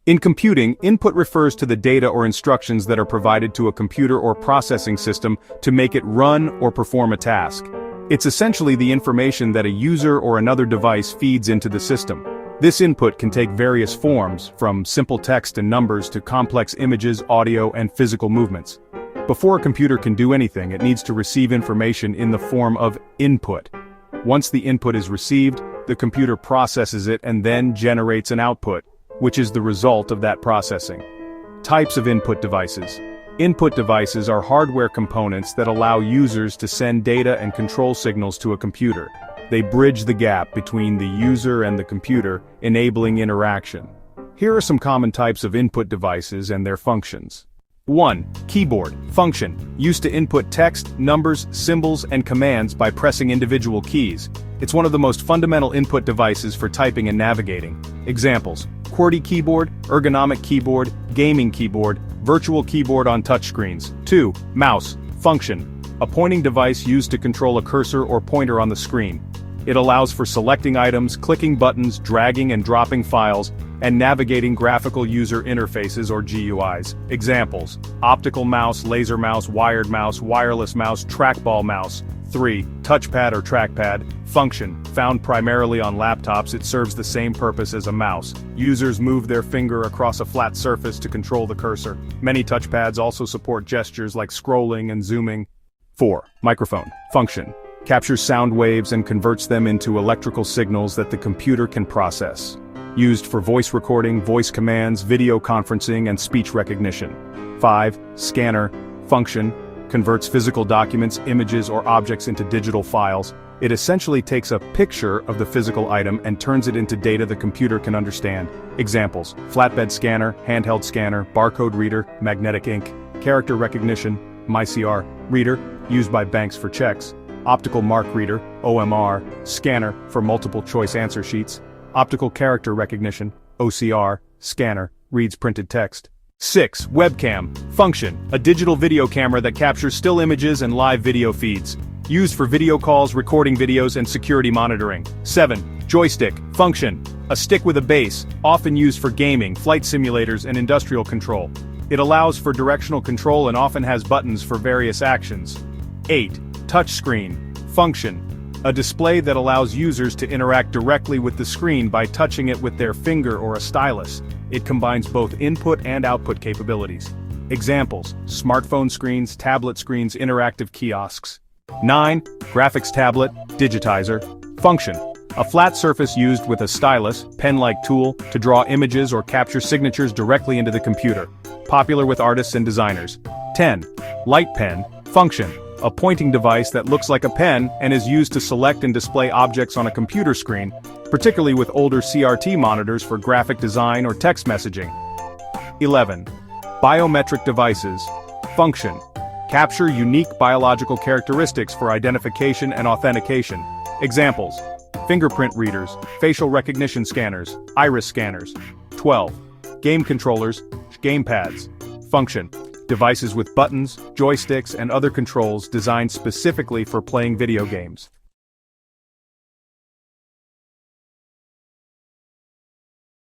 In computing, input refers to the data or instructions that are provided to a computer or processing system to make it run or perform a task. It's essentially the information that a user or another device feeds into the system. This input can take various forms, from simple text and numbers to complex images, audio, and physical movements. Before a computer can do anything, it needs to receive information in the form of input. Once the input is received, the computer processes it and then generates an output, which is the result of that processing. Types of input devices. Input devices are hardware components that allow users to send data and control signals to a computer. They bridge the gap between the user and the computer, enabling interaction. Here are some common types of input devices and their functions. 1. Keyboard. Function. Used to input text, numbers, symbols, and commands by pressing individual keys. It's one of the most fundamental input devices for typing and navigating. Examples: QWERTY keyboard, ergonomic keyboard, gaming keyboard, virtual keyboard on touchscreens. 2. Mouse. Function. A pointing device used to control a cursor or pointer on the screen. It allows for selecting items, clicking buttons, dragging and dropping files, and navigating graphical user interfaces or GUIs. Examples: optical mouse, laser mouse, wired mouse, wireless mouse, trackball mouse. 3. Touchpad or trackpad. Function. Found primarily on laptops, it serves the same purpose as a mouse. Users move their finger across a flat surface to control the cursor. Many touchpads also support gestures like scrolling and zooming. 4. Microphone. Function. Captures sound waves and converts them into electrical signals that the computer can process. Used for voice recording, voice commands, video conferencing, and speech recognition. 5. Scanner. Function. Converts physical documents, images, or objects into digital files. It essentially takes a picture of the physical item and turns it into data the computer can understand. Examples: flatbed scanner, handheld scanner, barcode reader, magnetic ink. Character recognition, MyCR. Reader, used by banks for checks. Optical mark reader, OMR. Scanner, for multiple choice answer sheets. Optical character recognition, OCR. Scanner, reads printed text. 6. Webcam. Function. A digital video camera that captures still images and live video feeds. Used for video calls, recording videos, and security monitoring. 7. Joystick. Function. A stick with a base, often used for gaming, flight simulators, and industrial control. It allows for directional control and often has buttons for various actions. 8. Touchscreen. Function. A display that allows users to interact directly with the screen by touching it with their finger or a stylus. It combines both input and output capabilities. Examples: smartphone screens, tablet screens, interactive kiosks. 9. Graphics tablet, digitizer. Function. A flat surface used with a stylus, pen-like tool, to draw images or capture signatures directly into the computer. Popular with artists and designers. 10. Light pen. Function. A pointing device that looks like a pen and is used to select and display objects on a computer screen, particularly with older CRT monitors for graphic design or text messaging. 11. Biometric devices. Function. Capture unique biological characteristics for identification and authentication. Examples: fingerprint readers, facial recognition scanners, iris scanners. 12. Game controllers, gamepads. Function. Devices with buttons, joysticks, and other controls designed specifically for playing video games.